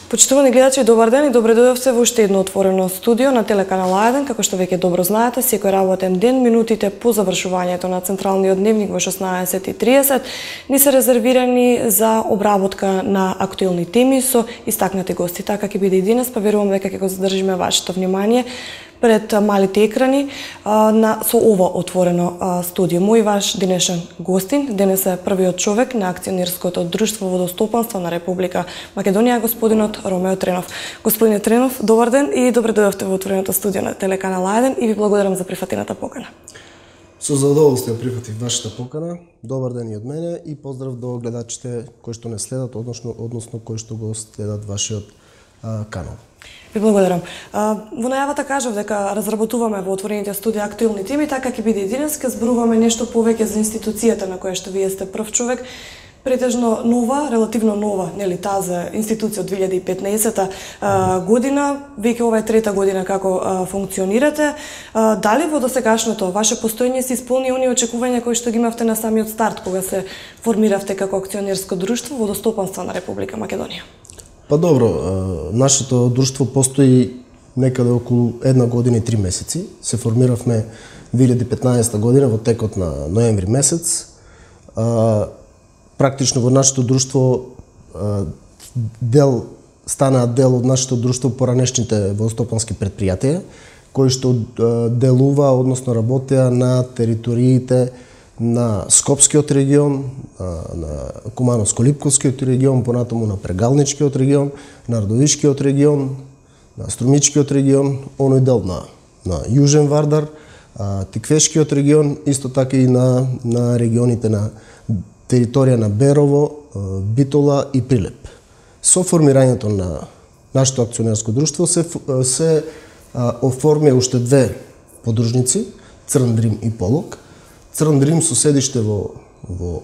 Почитувани гледачи, добар ден и добре дојдовте во уште едно отворено студио на телеканал А1. Како што веќе добро знаете, секој работен ден, минутите по завршувањето на Централниот дневник во 16:30 ни се резервирани за обработка на актуелни теми со истакнати гости. Така ќе биде и денес, па верувам дека ќе го задржиме вашето внимание пред малите екрани со ова отворено студио. Мој ваш денешен гостин денес е првиот човек на акционерското друштво Водостопанство на Република Македонија, господинот Ромео Тренов. Господине Тренов, добар ден и добре дојдовте во отвореното студио на телеканал А1 и ви благодарам за прифатената покана. Со задоволство прифатив вашата покана. Добар ден и од мене и поздрав до гледачите кои што не следат, односно кои што го следат вашиот канал. Ви благодарам. Во најавата кажав дека разработуваме во отворените студија актуелни теми, така ќе биде и денес, ќе зборуваме нешто повеќе за институцијата на која што вие сте прв човек, претежно нова, релативно нова, нели таа институција од 2015 година, веќе ова е трета година како функционирате. Дали во досегашното ваше постоење се исполни оние очекувања кои што ги имавте на самиот старт кога се формиравте како акционерско друштво Водостопанство на Република Македонија? Па добро, нашето друштво постои некаде околу 1 година и 3 месеци. Се формиравме 2015 година во текот на ноември месец. Практично во нашето друштво станаа дел од нашето друштво поранешните водостопански предпријатија, кои што делува, односно работеа на териториите на Скопскиот регион, на Кумановско-Липковскиот регион, понатаму на Прегалничкиот регион, на Ардовишкиот регион, на Струмичкиот регион, оној дел на Јужен Вардар, Тиквешкиот регион, исто така и на регионите на територија на Берово, Битола и Прилеп. Со формирањето на нашето акционерско друштво се оформија уште две подружници, Црн Дрим и Полог. Црн Дрим со седиште во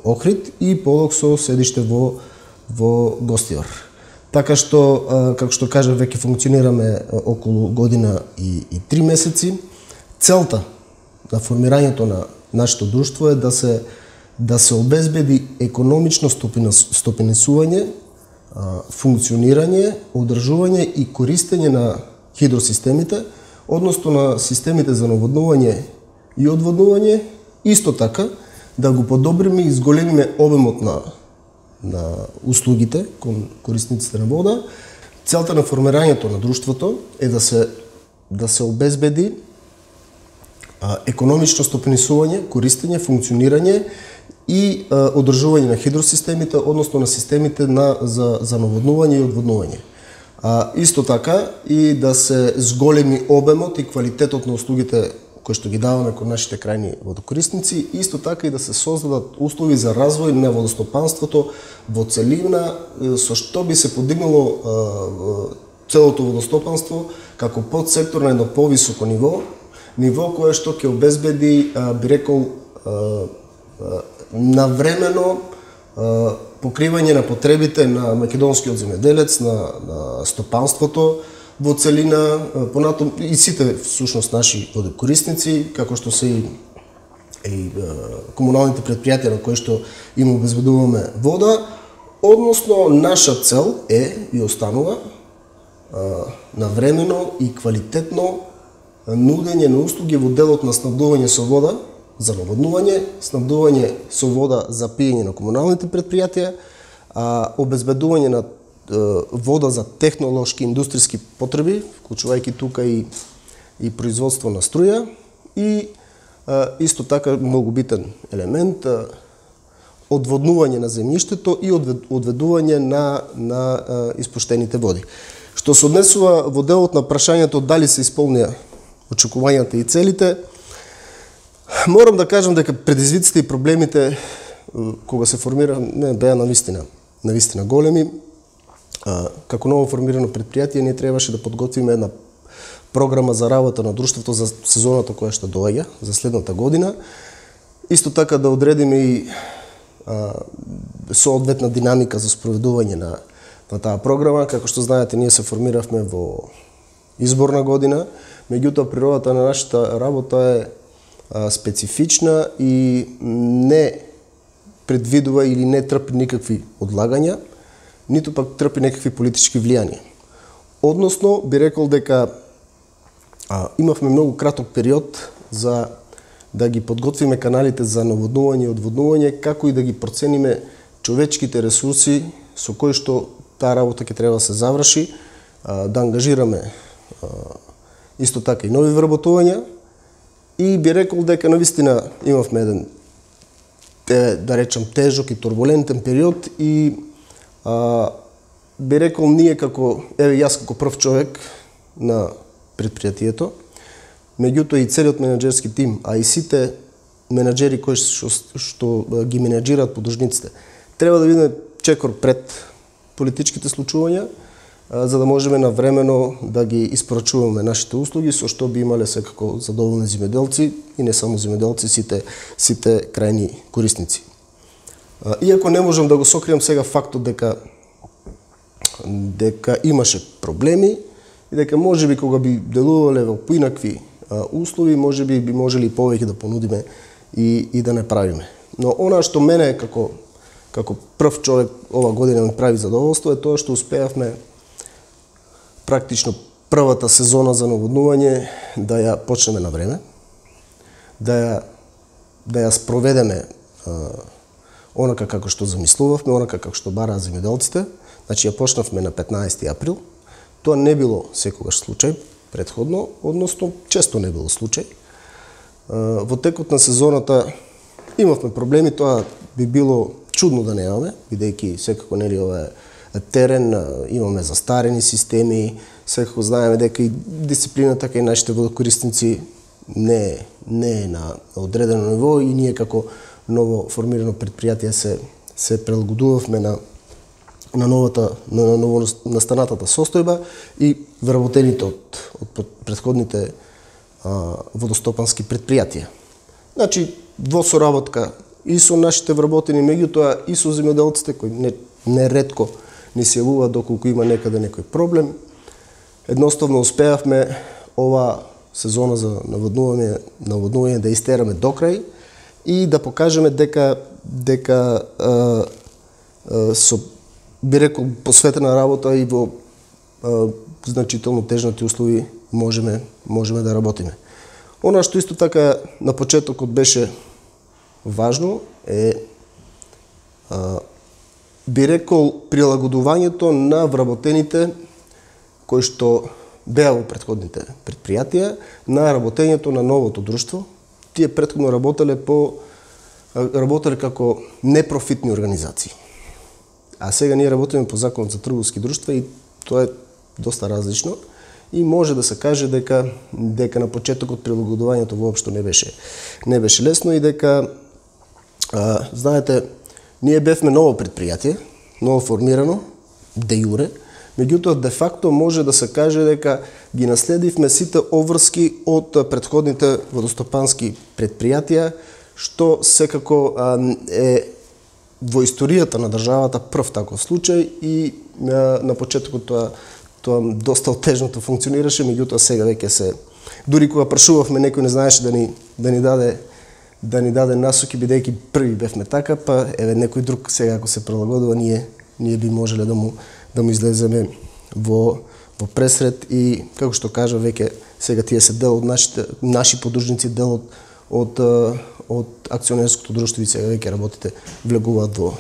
Охрид и Полог со седиште во Гостивар. Така што, како што кажав, веќе функционираме околу година и 3 месеци. Целта на формирањето на нашето друштво е да се обезбеди економично стопанисување, функционирање, одржување и користење на хидросистемите, односно на системите за наводнување и одводнување. Исто така, да го подобриме и изголемиме обемот на услугите кон корисниците на вода. Целта на формирањето на друштвото е да се обезбеди економично стопанисување, користење, функционирање и одржување на хидросистемите, односно на системите за наводнување и одводнување. Исто така и да се зголеми обемот и квалитетот на услугите кои што ги даваме кон нашите крајни водокорисници, исто така и да се создадат услови за развој на водостопанството во целина, со што би се подигнало целото водостопанство како подсектор на едно повисоко ниво кое што ќе обезбеди, би рекол, навремено покривање на потребите на македонскиот земјоделец, на стопанството во целина, понатом и сите всушност наши водокорисници, како што се и комуналните предпријатија на кои што им обезбедуваме вода, односно наша цел е и останува навремено и квалитетно нудење на услуги во делот на снабдување со вода за наводнување, снабдување со вода за пиење на комуналните предпријатија, обезбедување на вода за технолошки индустријски потреби, вклучувајќи тука и производство на струја и исто така многу битен елемент одводнување на земјиштето и одведување на испуштените води. Што се однесува во делот на прашањето дали се исполнија очекувањата и целите, морам да кажам дека предизвиците и проблемите кога се формира не беа навистина големи. Како ново формирано предпријатие, ние требаше да подготвиме една програма за работа на друштвото за сезоната која што доаѓа, за следната година. Исто така да одредиме и соодветна динамика за спроведување на таа програма. Како што знаете, ние се формиравме во изборна година, меѓутоа природата на нашата работа е специфична и не предвидува или не трпи никакви одлагања, ниту пак трпи некакви политички влијанија. Односно, би рекол дека имавме многу краток период за да ги подготвиме каналите за наводнување и одводнување, како и да ги процениме човечките ресурси со кои што таа работа ќе треба да се заврши, да ангажираме исто така и нови вработувања, и би рекол дека навистина имавме еден, да речам, тежок и турбулентен период и би рекол ние како, јас како прв човек на предпријатието, меѓутоа и целиот менаџерски тим, а и сите менаџери кои што ги менаџираат подружниците, треба да видиме чекор пред политичките случувања, за да можеме навремено да ги испорачуваме нашите услуги, со што би имале секако задоволни земјоделци и не само земјоделци, сите крајни корисници. Иако не можам да го сокријам сега фактот дека имаше проблеми и дека можеби кога би делувале во поинакви услови, можеби би можели и повеќе да понудиме и да не правиме. Но она што мене како прв човек ова година ми прави задоволство е тоа што успеавме практично првата сезона за наводнување да ја почнеме на време, да ја спроведеме онака како што замислувавме, онака како што бараа земјоделците. Значи ја почнавме на 15 април. Тоа не било секогаш случај претходно, односно често не било случај. Во текот на сезоната имавме проблеми, тоа би било чудно да немаме, бидејќи секако нели ова е терен, имаме застарени системи, секако знаеме дека и дисциплината кај нашите водокорисници не е на одредено ниво и ние како ново формирано предпријатие се прилагодувавме на ново настанатата состојба и вработените од претходните водостопански предпријатија. Значи, во соработка и со нашите вработени, меѓутоа и со земјоделците кои неретко ни се јавуваат доколку има некаде некој проблем. Едноставно успеавме ова сезона за наводнување да истераме до крај и да покажеме дека со, би рекол, посветена работа и во значително тежнати услови можеме да работиме. Она што исто така на почетокот беше важно е, би рекол, прилагодувањето на вработените кои што беа во претходните предпријатија на работењето на новото друштво. Тие претходно работеле како непрофитни организации. А сега ние работиме по Законот за трговски друштва и тоа е доста различно и може да се каже дека на почетокот прилагодувањето воопшто не беше лесно и дека знаете, ние бевме ново предпријатие, ново формирано, де јуре, меѓутоа де факто може да се каже дека ги наследивме сите обврски од претходните водостопански предпријатија, што секако е во историјата на државата прв таков случај и на почетокот тоа доста отежното функционираше, меѓутоа сега веќе се, дури кога прашувавме, некој не знаеше да ни даде насоки, бидејќи први бевме така, па еве некој друг сега ако се прилагодува, ние би можеле да му излеземе во пресред и, како што кажа, веќе сега тие се дел од наши подружници, дел од акционерското друштво и сега веќе работите влегуваат во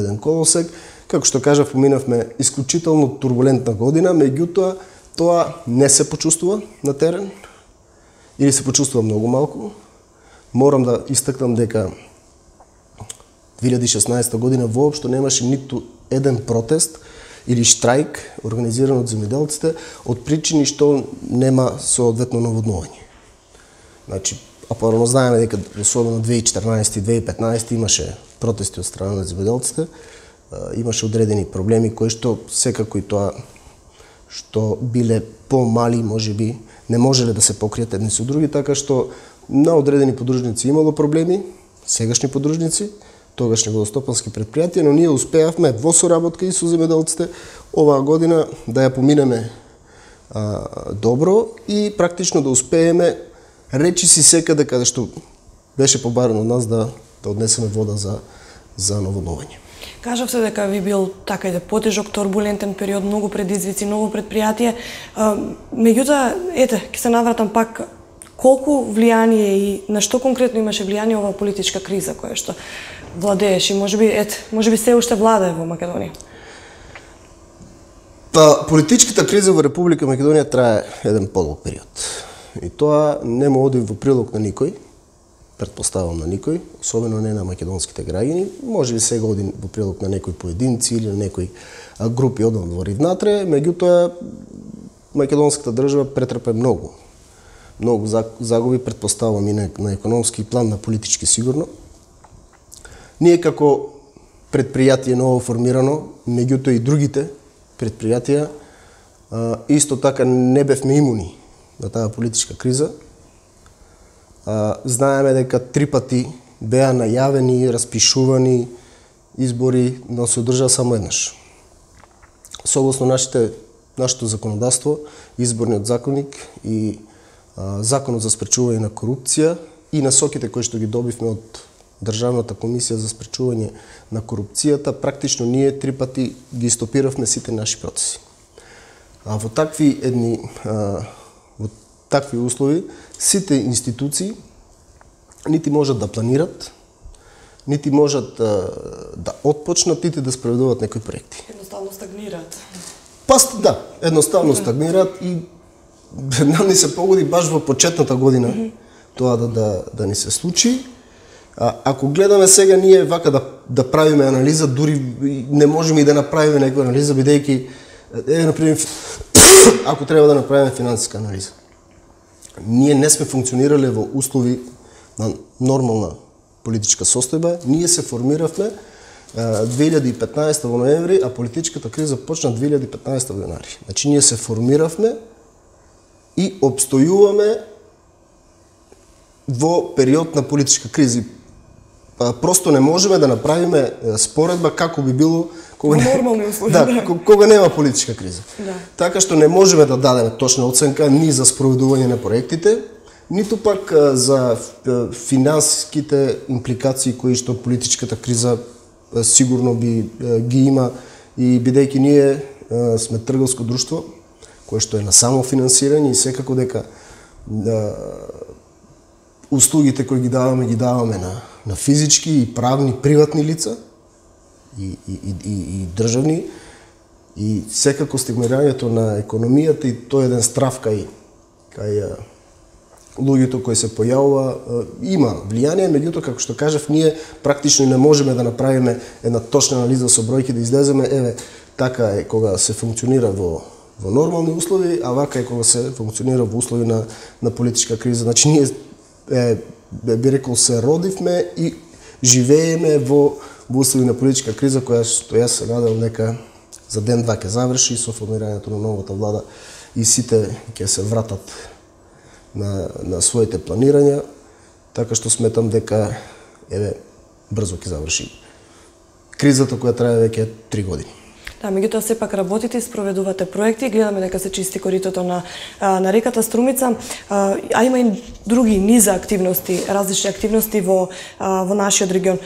еден колосек. Како што кажа, поминавме исклучително турбулентна година, меѓутоа тоа не се почувствува на терен или се почувствува многу малку. Морам да истакнам дека 2016 година воопшто немаше ниту еден протест или штрајк организиран од земјоделците од причини што нема соодветно наводнување. Значи, апарно знаеме дека особено 2014 и 2015 имаше протести од страна на земјоделците, имаше одредени проблеми кои што секако и тоа што биле помали, можеби не можеле да се покријат едни со други, така што на одредени подружници имало проблеми, сегашни подружници, тогашни водостопански предпријатија, но ние успеавме во соработка и со земјоделците оваа година да ја поминеме добро и практично да успееме речиси секаде каде што беше побарано од нас да однесеме вода за наводнување. Кажавте дека ви бил така и потежок, турбулентен период, многу предизвици, многу предпријатие. Меѓутоа, ете, ќе се навратам пак, колку влијание и на што конкретно имаше влијание оваа политичка криза која што владееше и можеби се уште владее во Македонија? Па, политичката криза во Република Македонија трае еден подолг период. И тоа не му оди во прилог на никој, претпоставам на никој, особено не на македонските граѓани, може би сега оди во прилог на некои поединци или на некои групи однадвор и внатре, меѓутоа македонската држава претрпе многу загуби, претпоставам и на економски план, на политички сигурно. Ние како предпријатие ново формирано, меѓутоа и другите предпријатија, исто така не бевме имуни на таа политичка криза. Знаеме дека 3 пати беа најавени, распишувани избори, но се одржаа само еднаш. Согласно нашето законодавство, изборниот законник и Законот за спречување на корупција и насоките кои што ги добивме од Државната комисија за спречување на корупцијата, практично ние 3 пати ги стопиравме сите наши процеси. А во такви услови сите институции нити можат да планират, нити можат да отпочнат, нити да спроведуваат некои проекти. Едноставно стагнираат. Едноставно стагнираат и нам ни се погоди баш во почетната година тоа да ни се случи. Ако гледаме сега ние вака да правиме анализа, дури не можеме и да направиме некоја анализа, бидејќи например, ако треба да направиме финансиска анализа. Ние не сме функционирале во услови на нормална политичка состојба, ние се формиравме 2015 во ноември, а политичката криза почна 2015 во јанари. Значи ние се формиравме и обстојуваме во период на политичка криза. Просто не можеме да направиме споредба како би било кога нормални услови. Кога нема политичка криза. Да. Така што не можеме да дадеме точна оценка ни за спроведување на проектите, ниту пак за финансиските импликации кои што политичката криза сигурно би ги има, и бидејќи ние сме трговско друштво кое што е на самофинансирање и секако дека услугите кои ги даваме на физички и правни приватни лица и државни, и секако стимулирањето на економијата, и тоа е еден страв кај луѓето кои се појавува, има влијание, меѓутоа како што кажав, ние практично не можеме да направиме една точна анализа со бројки, да излеземе така е кога се функционира во нормални услови, а вака е кога се функционира во услови на политичка криза. Значи ние би рекол се родивме и живееме во услови на политичка криза, која што јас се надевам нека за ден-два ќе заврши со формирањето на новата влада и сите ќе се вратат на своите планирања, така што сметам дека брзо ќе заврши кризата која трае веќе 3 години. Да, меѓутоа сепак работите и спроведувате проекти, гледаме дека се чисти коритото на реката Струмица, а има и други низа активности, различни активности во нашиот регион.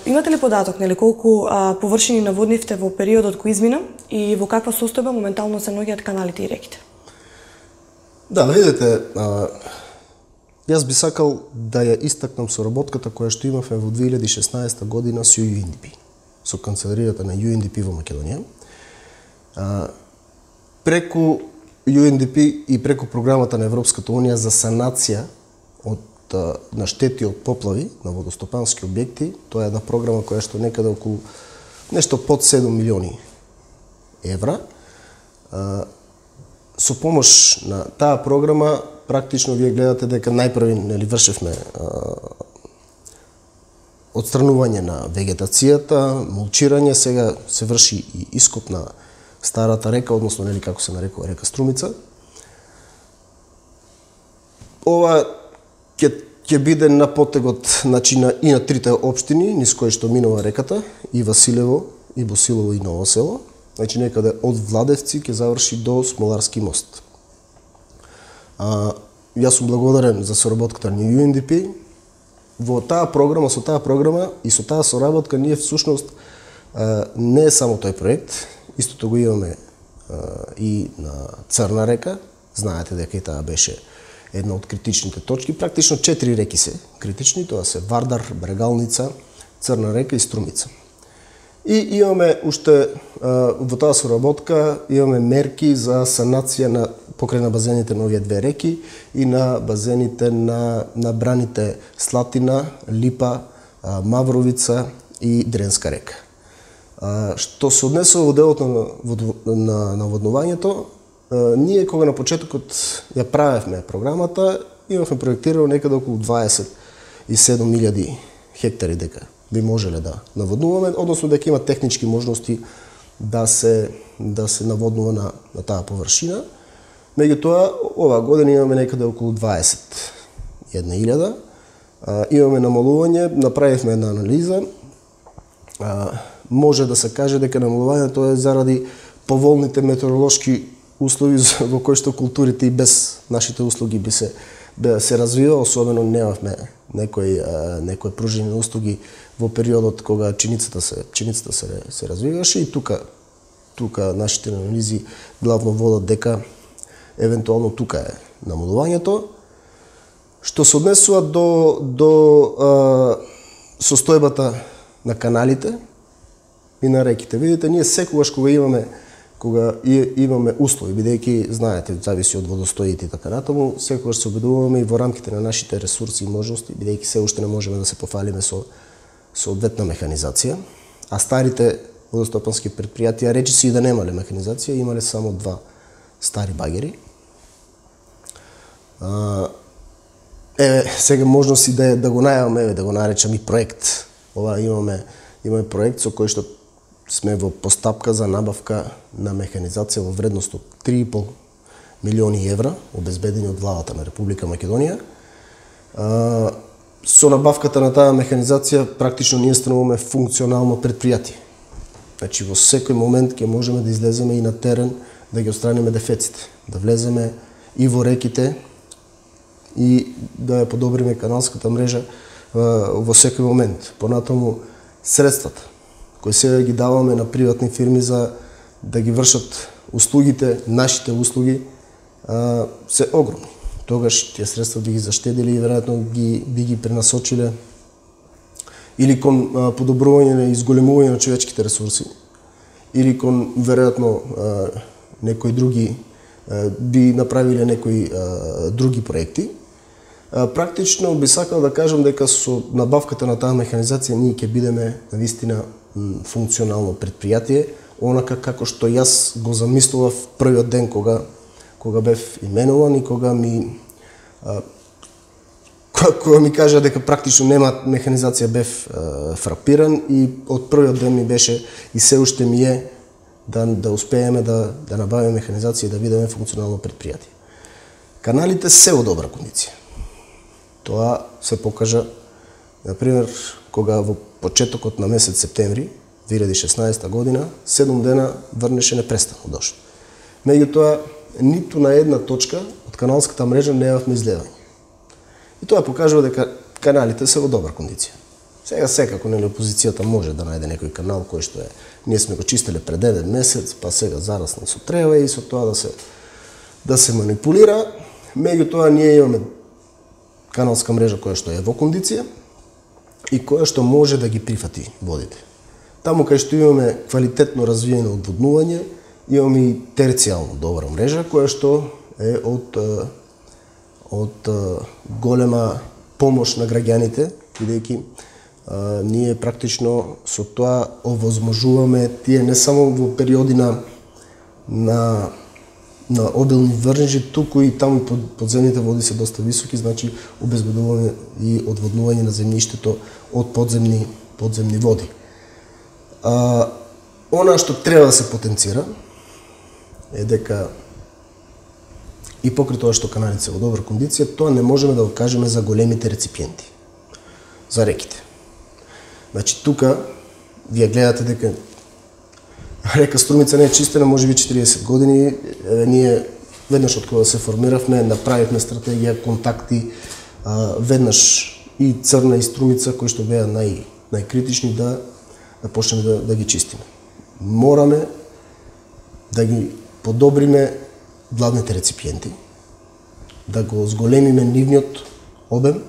Имате ли податок, колку површини наводнивте во периодот кој измина и во каква состојба моментално се наоѓаат каналите и реките? Да, видите, јас би сакал да ја истакнам соработката која што имавме во 2016 година со UNDP, со канцеларијата на UNDP во Македонија. Преку UNDP и преку програмата на Европската Унија за санација на штети од поплави на водостопански објекти, тоа е една програма која што некаде околу нешто под 7 милиони евра. Со помош на таа програма, практично вие гледате дека најпрви вршевме отстранување на вегетацијата, мулчирање, сега се врши и ископ на старата река, односно како се нарекува река Струмица. Ова ќе биде на потегот и на трите општини низ кои што минува реката, и Василево, и Босилово, и Ново село. Значи некаде од Владевци ќе заврши до Смоларски мост. Јас сум благодарен за соработката на UNDP. Со таа програма и со таа соработка ние всушност Не е само тој проект, истото го имаме и на Црна река. Знаете дека и таа беше една од критичните точки. Практично 4 реки се критични, тоа се Вардар, Брегалница, Црна река и Струмица. И имаме уште во таа соработка имаме мерки за санација на покрај на базените на овие две реки и на базените на браните Слатина, Липа, Мавровица и Дренска река. Што се однесува во делот на наводнувањето, ние кога на почетокот ја правевме програмата, имавме проектирано некаде околу 27.000 хектари дека би можеле да наводнуваме, односно дека има технички можности да се наводнува на таа површина. Меѓутоа, оваа година имаме некаде околу 21.000. Имаме намалување, направивме една анализа. Може да се каже дека намалувањето е заради поволните метеоролошки услови во кои што културите и без нашите услуги би се развива, особено немавме некои пружини услуги во периодот кога чиницата се развиваше и тука нашите анализи главно водат дека евентуално тука е намалувањето. Што се однесува до состојбата на каналите и на реките. Видите, ние секогаш кога имаме услови, бидејќи знаете, зависи од водостоите и така натаму, секогаш се обидуваме и во рамките на нашите ресурси и можности, бидејќи се уште не можеме да се пофалиме со соодветна механизација, а старите водостопански предпријатија речиси и да немале механизација, имале само 2 стари багери. Сега можност да го најаваме, да го наречам и проект. Ова имаме проект со кој што сме во постапка за набавка на механизација во вредност од 3,5 милиони евра, обезбедени од владата на Република Македонија. Со набавката на таа механизација практично ние стануваме функционално предпријатие. Значи во секој момент ќе можеме да излеземе и на терен да ги отстраниме дефеците, да влеземе и во реките и да ја подобриме каналската мрежа во секој момент. Понатаму средствата кои сега ги даваме на приватни фирми за да ги вршат услугите, нашите услуги, се огромни. Тогаш тие средства би ги заштедили и веројатно би ги пренасочиле или кон подобрување и изголемување на човечките ресурси, или кон веројатно некои други би направиле некои други проекти. Практично би сакал да кажам дека со набавката на таа механизација ние ќе бидеме навистина функционално предпријатие, онака како што јас го замислував првиот ден кога бев именуван и кога ми кажа дека практично нема механизација, бев фрапиран и од првиот ден ми беше и се уште ми е да успееме да набавиме механизација и да бидеме функционално предпријатие. Каналите се во добра кондиција. Тоа се покажа, например, кога во почетокот на месец септември 2016 година, 7 дена врнеше непрестано дожд. Меѓутоа, ниту на една точка од каналската мрежа не имавме излевање. И тоа покажува дека каналите се во добра кондиција. Сега секако опозицијата може да најде некој канал кој што ние сме го чистеле пред 1 месец, па сега зараснал со трева и со тоа да се манипулира. Меѓутоа ние имаме каналска мрежа која што е во кондиција и која што може да ги прифати водите. Таму кај што имаме квалитетно развиено одводнување, имаме и терцијално добра мрежа која што е од голема помош на граѓаните, бидејќи ние практично со тоа овозможуваме тие не само во периоди на обилни врнежи, туку и таму подземните води се доста високи, значи обезбедување и одводнување на земјиштето од подземни води. Она што треба да се потенцира е дека и покрај тоа што каналите се во добра кондиција, тоа не можеме да го кажеме за големите реципиенти, за реките. Значи тука вие гледате дека река Струмица не е чистена, може би 40 години. Ние веднаш од кога се формиравме, направивме стратегија, контакти, веднаш и Црна и Струмица, кои што беа најкритични, да почнеме да ги чистиме. Мораме да ги подобриме владните реципиенти, да го зголемиме нивниот обем,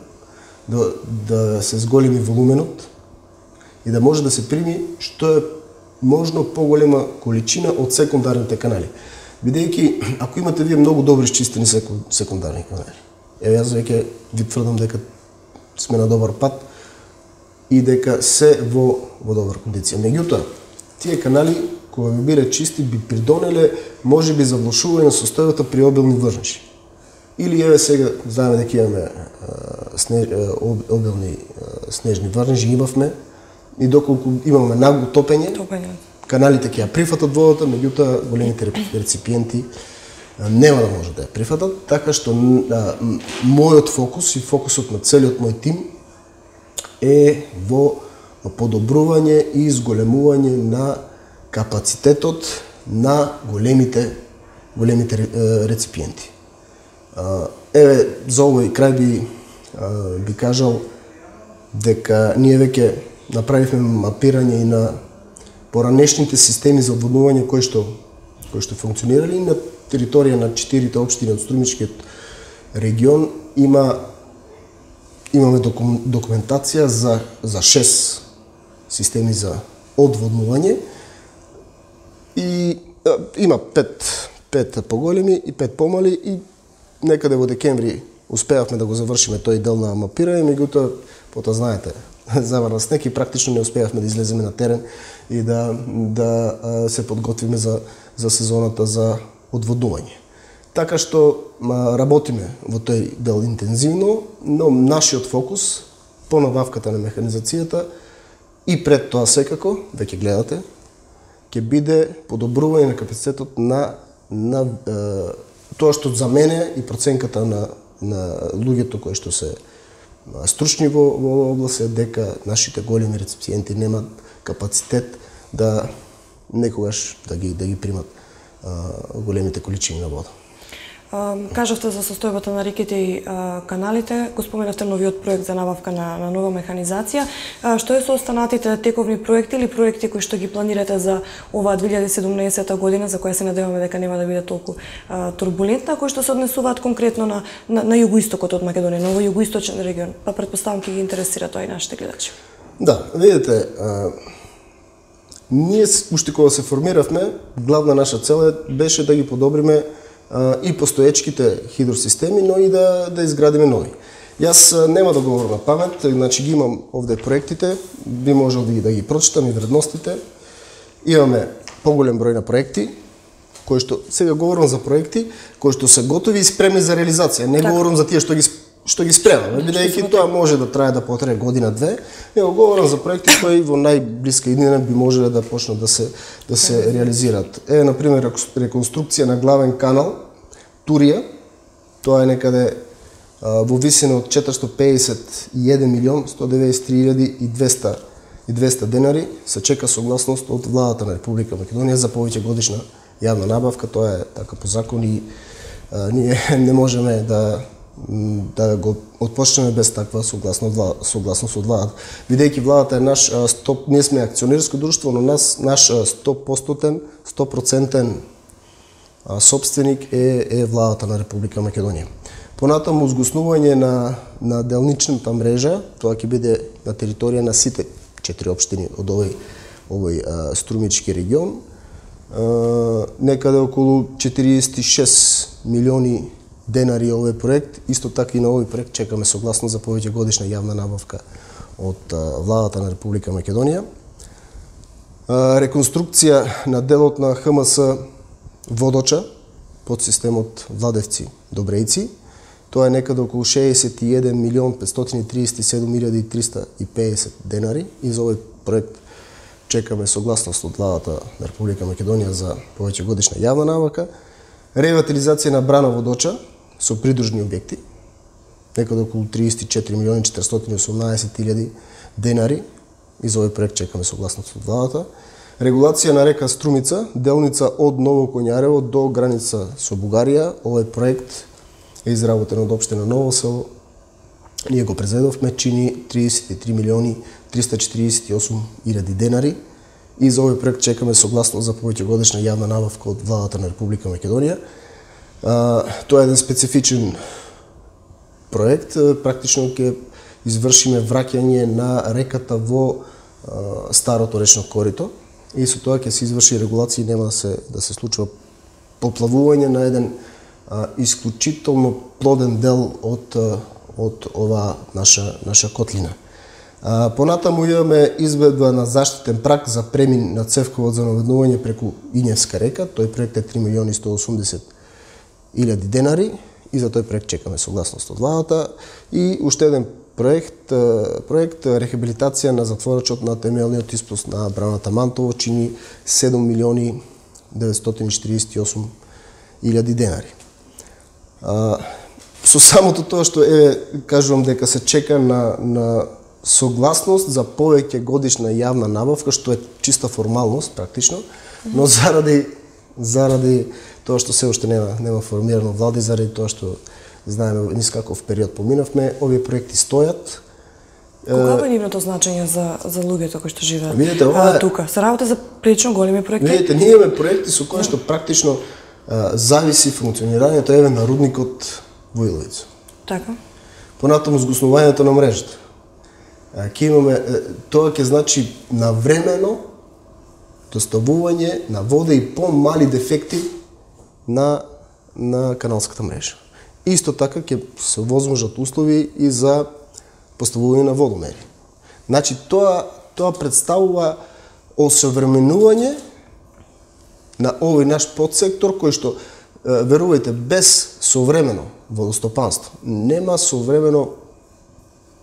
да се зголеми волуменот и да може да се прими што е можно поголема количина од секундарните канали. Бидејќи, ако имате вие многу добри изчистени секундарни канали, јас веќе ви тврдам дека сме на добар пат и дека се во добра кондиција. Меѓутоа, тие канали, кога би биле чисти, би придонеле можеби за влошување на состојбата при обилни влажниши. Или еве сега знаеме дека имаме обилни снежни влажниши, имавме и доколку имаме нагло топење, каналите ќе ја прифатат водата, меѓутоа големите реципиенти нема да може да ја прифатат, така што мојот фокус и фокусот на целиот мој тим е во подобрување и зголемување на капацитетот на големите реципиенти. Еве, за овој крај би кажал дека ние веќе направивме мапирање и на поранешните системи за одводнување кои што функционирали на територија на 4 општини од Струмичкиот регион. Имаме документација за 6 системи за одводнување и има 5 поголеми и 5 помали и некаде во декември успеавме да го завршиме тој дел на мапирање, меѓутоа потоа знаете, заврна снег и практично не успеавме да излеземе на терен и да се подготвиме за сезоната за одводнување. Така што работиме во тој дел интензивно, но нашиот фокус по набавката на механизацијата и пред тоа секако, веќе гледате, ќе биде подобрување на капацитетот на тоа што за мене и проценката на луѓето кои што се стручни во област е дека нашите големи реципиенти немаат капацитет да некогаш да ги примат големите количини на вода. Кажавте за состојбата на реките и каналите, го споменавте новиот проект за набавка на нова механизација. Што е со останатите тековни проекти или проекти кои што ги планирате за оваа 2017 година, за која се надеваме дека нема да биде толку турбулентна, кои што се однесуваат конкретно на југоистокот од Македонија, на овој југоисточен регион? Па претпоставам ќе ги интересира тоа и нашите гледачи. Да, видите, ние уште кога се формиравме, главна наша цел беше да ги подобриме и постоечките хидросистеми, но и да изградиме нови. Јас нема да говорам на памет, значи ги имам овде проектите, би можел да ги прочитам и вредностите. Имаме поголем број на проекти, кои што сега говорам за проекти кои што се готови и спремни за реализација. Не говорам за тие што ги спремаме, бидејќи тоа може да трае да потрае година-две, него говорам за проекти кои во најблиска иднина би можеле да почнат да се реализираат. Еве, например, реконструкција на главен канал Турија, тоа е некаде во висина од 451 милион 193 200 денари, се чека согласност од владата на Република Македонија за повеќе годишна јавна набавка. Тоа е така по закон и ние не можеме да го отпочнеме без таква согласност од владата. Бидејќи владата е ние сме акционерско друштво, но наш 100% собственик е владата на Република Македонија. Понатаму згуснување на делничната мрежа, тоа ќе биде на територија на сите 4 општини од овој Струмички регион. Некаде околу 46 милиони денари овој проект. Исто така и на овој проект чекаме согласност за повеќе годишна јавна набавка од владата на Република Македонија. Реконструкција на делот на ХМС Водоча под системот Владевци Добрејци. Тоа е некаде околу 61 милион 537 350 денари и за овој проект чекаме согласност од владата на Република Македонија за повеќе годишна јавна набавка. Ревитализација на брана Водоча со придружни објекти, некаде околу 34 милиони 418 000 денари и за овој проект чекаме согласност од владата. Регулација на река Струмица, делница од Ново Коњарево до граница со Бугарија. Овој проект е изработен од општина Ново село ние го презедовме, чини 33 милиони 348 илјади денари и за овој проект чекаме согласност за повеќегодишна јавна набавка од владата на Република Македонија. Тоа е еден специфичен проект, практично ќе извршиме враќање на реката во старото речно корито и со тоа ќе се изврши регулација и нема да се случува поплавување на еден исклучително плоден дел од ова наша котлина. Понатаму имаме изведба на заштитен прак за премин на цевковод за наводнување преку Иневска река. Тој проект е 3 милиони 180 илјади денари и за тој проект чекаме согласност од владата. И уште еден проект рехабилитација на затворачот на темелниот испуст на браната Мантово, чини 7 милиони 948 илјади денари. Со самото тоа што кажувам дека се чека на согласност за повеќе годишна јавна набавка, што е чиста формалност практично, но заради тоа што се уште нема формирано влада и заради тоа што знаеме низ каков период поминавме, овие проекти стојат. Какво е нивното значење за луѓето кои што живеат тука? Се работи за прилично големи проекти? Видите, ние имаме проекти со кои што практично зависи функционирањето на рудникот во Иловица. Така. Понатаму згуснувањето на мрежата. Ќе имаме, тоа ќе значи навремено доставување на вода и помали дефекти на каналската мрежа. Исто така ќе се возможат услови и за поставување на водомери. Значи тоа представува осовременување на овој наш подсектор кој што верувајте без современо водостопанство нема современо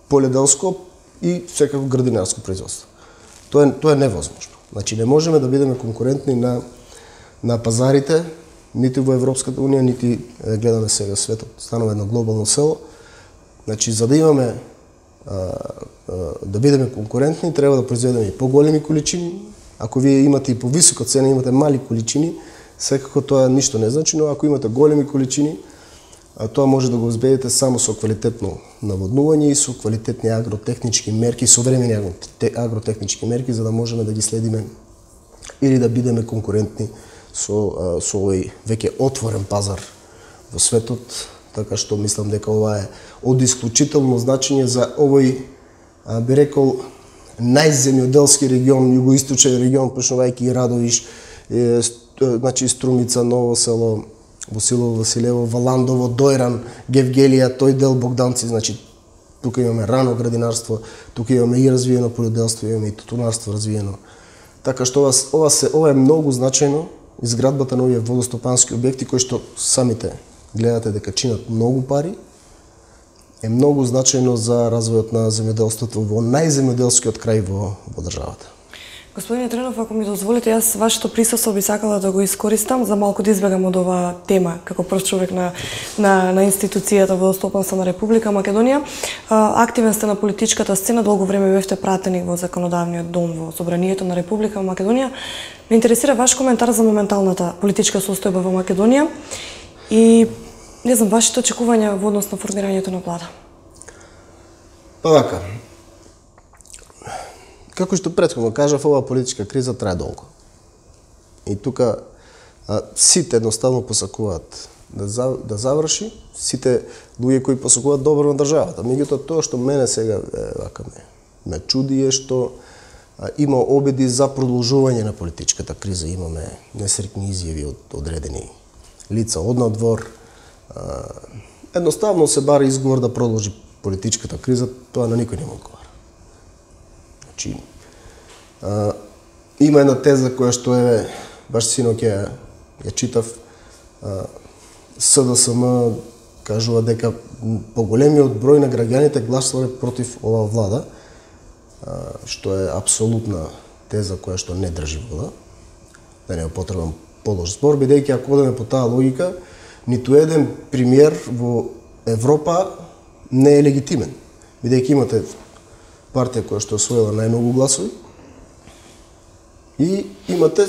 поледелско и секако градинарско производство. Тоа е невозможно. Значи не можеме да бидеме конкурентни на пазарите нити во Европската унија, нити гледаме сега светот станува едно глобално село. Значи за да имаме да бидеме конкурентни, треба да произведеме и поголеми количини. Ако вие имате и повисока цена, имате мали количини, секако тоа ништо не значи, но ако имате големи количини, тоа може да го обезбедите само со квалитетно наводнување и со квалитетни агротехнички мерки, современи агротехнички мерки, за да можеме да ги следиме или да бидеме конкурентни со овој веќе отворен пазар во светот, така што мислам дека ова е од исклучително значење за овој, би рекол, најземјоделски регион, југоисточен регион, почнувајќи и Радовиш, значи Струмица, Ново село, Василово, Василево, Валандово, Дојран, Гевгелија, тој дел Богданци, значи тука имаме рано градинарство, тука имаме и развиено полјоделство, имаме и тутунарство развиено. Така што ова е многу значајно, изградбата на овие водостопански објекти кои што самите гледате дека чинат многу пари, е многу значајно за развојот на земјоделството во најземјоделскиот крај во државата. Господине Тренов, ако ми дозволите, јас вашето присуство би сакала да го искористам за малку да избегам од оваа тема како прв човек на институцијата Водостопанство на Република Македонија. Активен сте на политичката сцена, долго време бевте пратеник во законодавниот дом во Собранието на Република Македонија. Ме интересира ваш коментар за моменталната политичка состојба во Македонија и не знам вашите очекувања во однос на формирањето на влада. Па така. Како што претходно кажав, оваа политичка криза трае долго. И тука сите едноставно посакуваат да заврши, сите луѓе кои посакуваат добро на државата. Меѓутоа тоа што мене сега ме чуди е што има обиди за продолжување на политичката криза. Имаме несреќни изјави од одредени лица од надвор. Едноставно се бара изговор да продолжи политичката криза, тоа на никој не му одговара. Значи, има една теза која што баш синоќ ја читав, СДСМ кажува дека поголемиот број на граѓаните гласале против оваа влада, што е апсолутна теза која што не држи вода, да не е потребен подолж збор, бидејќи ако одеме по таа логика, ниту еден премиер во Европа не е легитимен, бидејќи имате партија која што освоила најмногу гласови и имате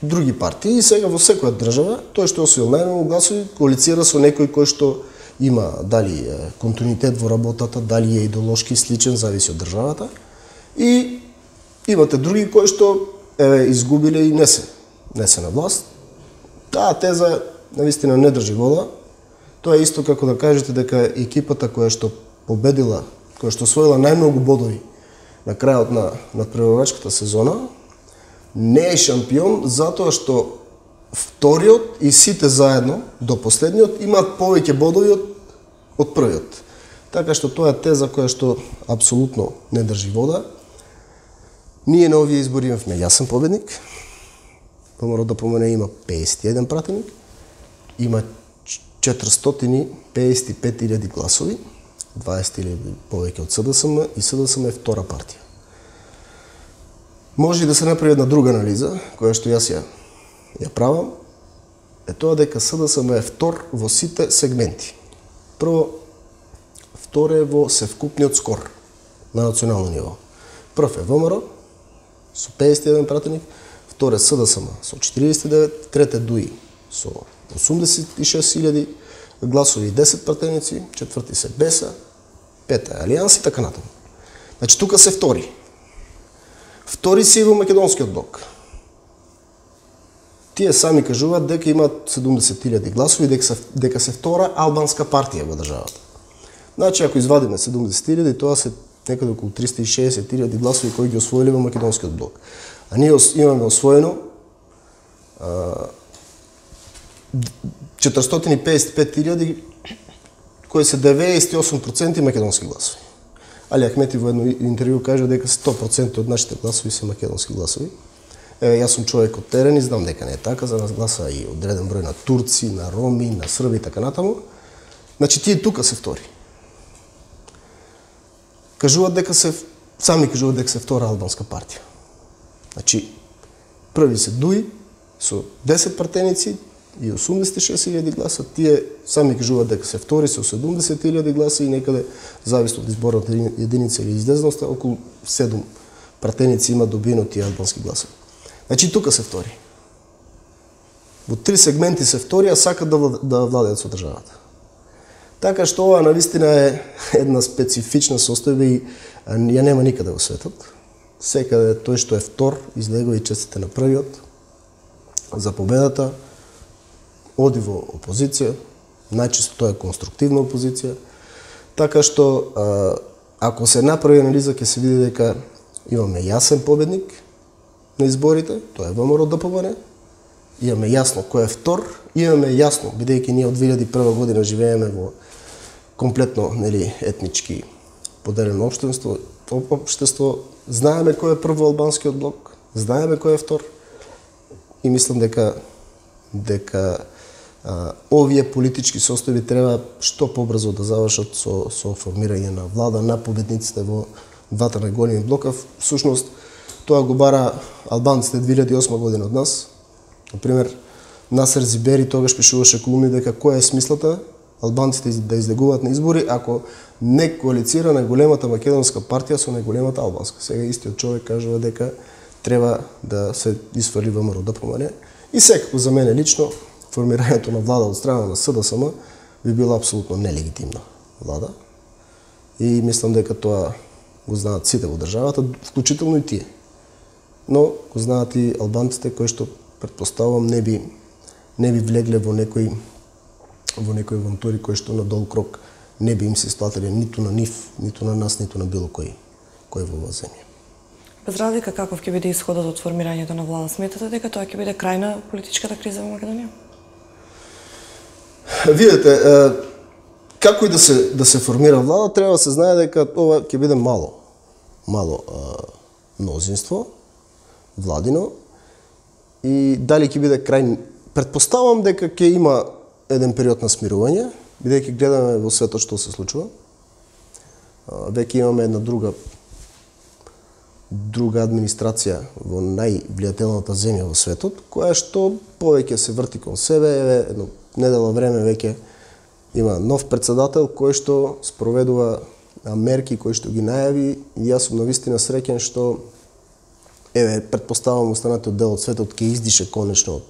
други партии и сега во секоја држава тој што освоил најмногу гласови коалицира со некој кој што има дали континуитет во работата, дали е идеолошки сличен, зависи од државата. И имате други кои што изгубиле и не се на власт. Таа теза навистина не држи вода. Тоа е исто како да кажете дека екипата која што победила, која што освоила најмногу бодови на крајот на надпреварувачката сезона, не е шампион затоа што вториот и сите заедно до последниот имаат повеќе бодови од првиот. Така што тоа е теза која што апсолутно не држи вода. Ние на овие избори имавме јасен победник. ВМРО ДПМН има 51 пратеник, има 455.000 гласови, 20.000 повеќе од СДСМ и СДСМ е втора партија. Може и да се направи една друга анализа, која што јас ја правам, е тоа дека СДСМ е втор во сите сегменти. Прво, втор е во севкупниот скор на национално ниво. Прв е ВМРО со 51 пратеник, втор е СДСМ со 49, трет е ДУИ со 86.000 гласови и 10 пратеници, четврти се БЕСА, пета е Алијанс и така натаму. Значи тука се втори. Втори се и во Македонскиот блок. Тие сами кажуваат дека имаат 70.000 гласови, дека се втора албанска партија во државата. Значи, ако извадиме 70.000, тоа се некаде околу 360.000 гласови кои ги освоили во Македонскиот блок. А ние имаме освоено 455.000 кои се 98% македонски гласови. Али Ахмети во едно интервју кажа дека 100% од нашите гласови се македонски гласови. Јас сум човек од терен и знам дека не е така, за нас гласа и одреден број на турци, на роми, на срби и така натаму. Значи тие тука се втори. Сами кажуваат дека се втора албанска партија. Значи, први се ДУИ со 10 пратеници и 86.000 гласа, тие сами кажуваат дека се втори со 70.000 гласа и некаде, зависно од изборната единица или излезноста, околу 7 пратеници има добиено тие албански гласови. Значи, тука се втори. Во 3 сегменти се втори, а сакат да владеат со државата. Така што ова навистина е една специфична состојба и ја нема никаде во светот. Секаде тој што е втор, излегува и честите на првиот за победата, оди во опозиција, најчесто тоа е конструктивна опозиција. Така што, ако се направи анализа, ќе се види дека имаме јасен победник на изборите, тоа е ВМРО ДПМН, имаме јасно кој е втор, имаме јасно, бидејќи ние од 2001 година живееме во комплетно етнички поделено општество, знаеме кој е прв во албанскиот блок, знаеме кој е втор и мислам дека овие политички состојби треба што побрзо да завршат со формирање на влада на победниците во двата најголеми блока. Всушност, тоа го бара албанците 2008 година од нас. Например, Насер Зибери тогаш пишуваше колумни дека која е смислата албанците да излегуваат на избори ако не коалицира најголемата македонска партија со најголемата албанска. Сега истиот човек кажува дека треба да се исфрли ВМРО ДПМН и секако за мене лично формирањето на влада од страна на СДСМ би била апсолутно нелегитимна влада и мислам дека тоа го знаат сите во државата, вклучително и тие. Но го знаат и албанците кои што претпоставувам не би влегле во некои авантури кои што на дол крок не би им се исплатиле ниту на нив, ниту на нас, ниту на било кој во оваа земја. Без разлика каков ќе биде исходот од формирањето на влада, сметате дека тоа ќе биде крај на политичката криза во Македонија? Видете, како и да се формира влада, треба да се знае дека ова ќе биде мало мнозинство, владино, и дали ќе биде крај. Претпоставам дека ќе има еден период на смирување, бидејќи гледаме во светот што се случува. Веќе имаме една друга администрација во највлијателната земја во светот, која што повеќе се врти кон себе, едно недела време веќе има нов председател кој што спроведува мерки кои што ги најави и јас сум навистина среќен што претпоставам останатиот дел од светот ќе издише конечно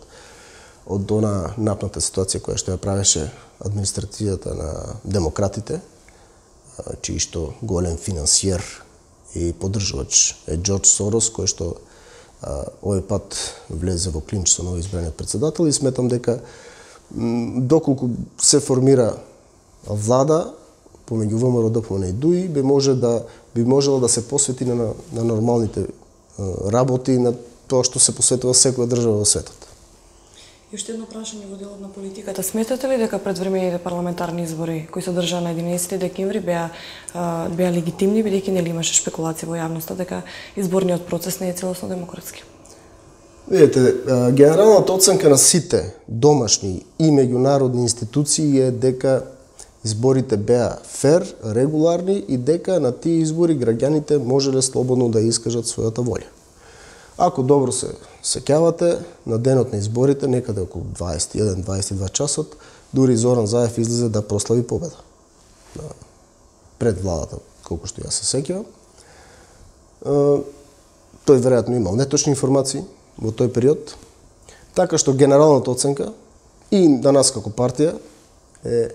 од она напната ситуација која што ја правеше администрацијата на демократите, чиј што голем финансиер и поддржувач е Џорџ Сорос, кој што овој пат влезе во клинч со новоизбраниот председател, и сметам дека доколку се формира влада помеѓу ВМРО, ДПМН и ДУИ, би можело да се посвети на нормалните работи, на тоа што се посветува секоја држава во светот. И уште едно прашање во делот на политиката. Сметате ли дека предвремените парламентарни избори кои се одржаа на 11 декември беа легитимни, бидејќи нели имаше шпекулации во јавноста дека изборниот процес не е целосно демократски? Видете, генералната оценка на сите домашни и меѓународни институции е дека изборите беа фер, регуларни и дека на тие избори граѓаните можеле слободно да искажат својата волја. Ако добро се сеќавате, на денот на изборите, некаде околу 21-22 часот, дури Зоран Заев излезе да прослави победа пред владата, колку што ја се сеќавам. Тој веројатно имал неточни информации во тој период, така што генералната оценка и на нас како партија е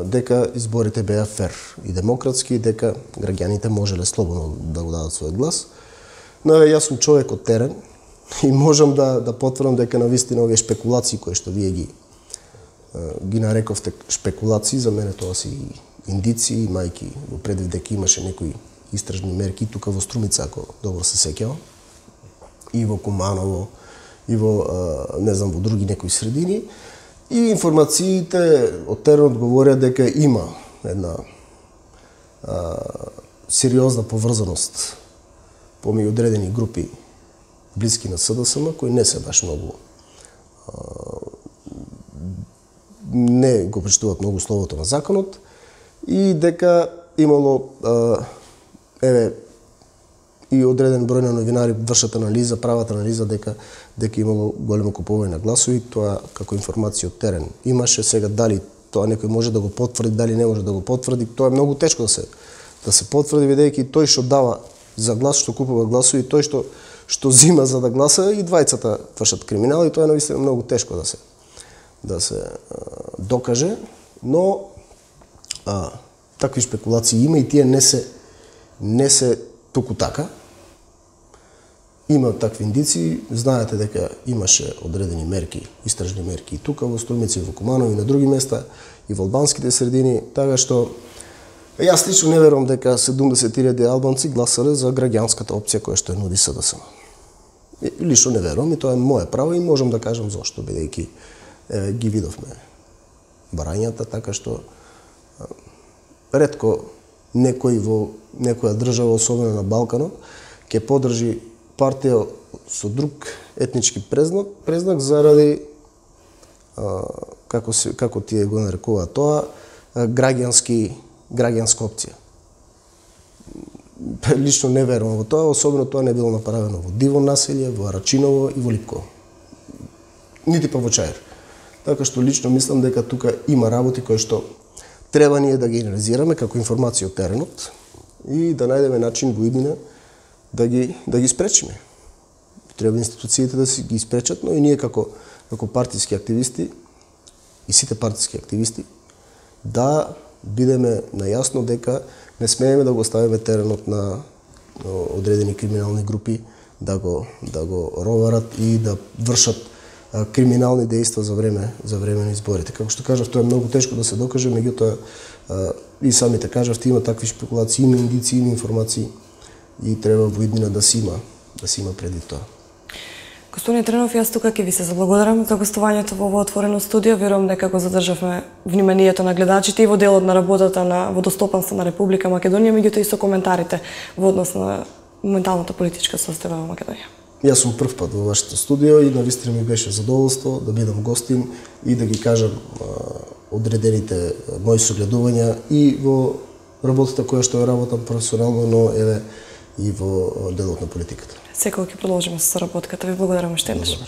дека изборите беа фер и демократски, и дека граѓаните можеле слободно да го дадат својот глас. Но јас сум човек од терен и можам да потврдам дека навистина овие шпекулации кои што вие ги нарековте шпекулации, за мене тоа се индиции, мајки во предвид дека имаше некои истражни мерки тука во Струмица, ако добро се сеќавам, и во Куманово, и во во други некои средини. И информациите од теренот говорат дека има една сериозна поврзаност помеѓу одредени групи блиски на СДСМ, кои не се баш многу, не го почитуваат многу словото на законот, и дека имало и одреден број на новинари вршат анализа, прават анализа дека имало големо купување на гласови, тоа како информација од терен имаше. Сега дали тоа некој може да го потврди, дали не може да го потврди, тоа е многу тешко да се потврди, бидејќи тој што дава за глас, што купува гласови, тој што зима за да гласа, и двајцата вршат криминал, и тоа е навистина многу тешко да се докаже, но такви шпекулации има и тие не се туку така. Има такви индиции, знаете дека имаше одредени мерки, истражни мерки и тука во Струмица, и во Куманово, и на други места, и во албанските средини, така што јас лично не верувам дека 70.000 албанци гласале за граѓанската опција која што ја нуди СДСМ. Лично не верувам, и тоа е моје право, и можам да кажам зошто, бидејќи ги видовме барањата, така што ретко некој во некоја држава, особено на Балканот, ќе поддржи партија со друг етнички презнак заради, како тие го нарекуваат тоа, граѓанска опција. Лично не верувам во тоа, особено тоа не било направено во Дивон населје, во Арачиново и во Липково. Нити па во Чаир. Така што лично мислам дека тука има работи кои што треба ние да ги анализираме како информација од теренот и да најдеме начин во иднина да ги спречиме. Треба институциите да ги спречат, но и ние како партиски активисти и сите партиски активисти да бидеме најасно дека не смееме да го оставиме теренот на одредени криминални групи да го роварат и да вршат криминални дејства за време на изборите. Како што кажав, тоа е многу тешко да се докаже, меѓутоа и самите кажавте, има такви шпекулации, има индиции, има информации и треба во иднина да се има предвид тоа. Господин Тренов, јас тука ќе ви се заблагодарам за гостувањето во овој отворено студио. Верувам дека го задржавме вниманието на гледачите и во делот на работата на водостопанство на Република Македонија, меѓутоа и со коментарите во однос на моменталната политичка состојба во Македонија. Јас сум прв пат во вашето студио и навистина ми беше задоволство да бидам гостин и да ги кажам одредените мои согледувања и во работата која што ја работам професионално, но еве и во делот на политиката. Секој ќе продолжиме со соработката. Ви благодарам уште еднаш.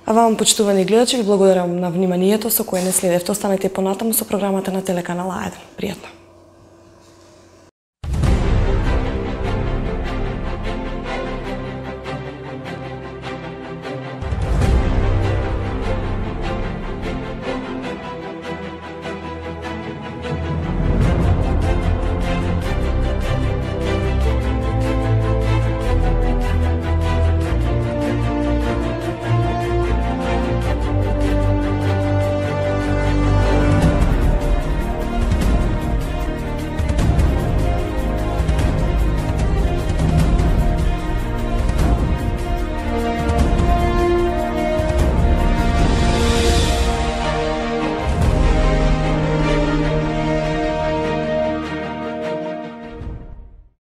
А вам, почитувани гледачи, ви благодарам на вниманието со кое не следевте. Останете понатаму со програмата на телеканал А1. Пријатно.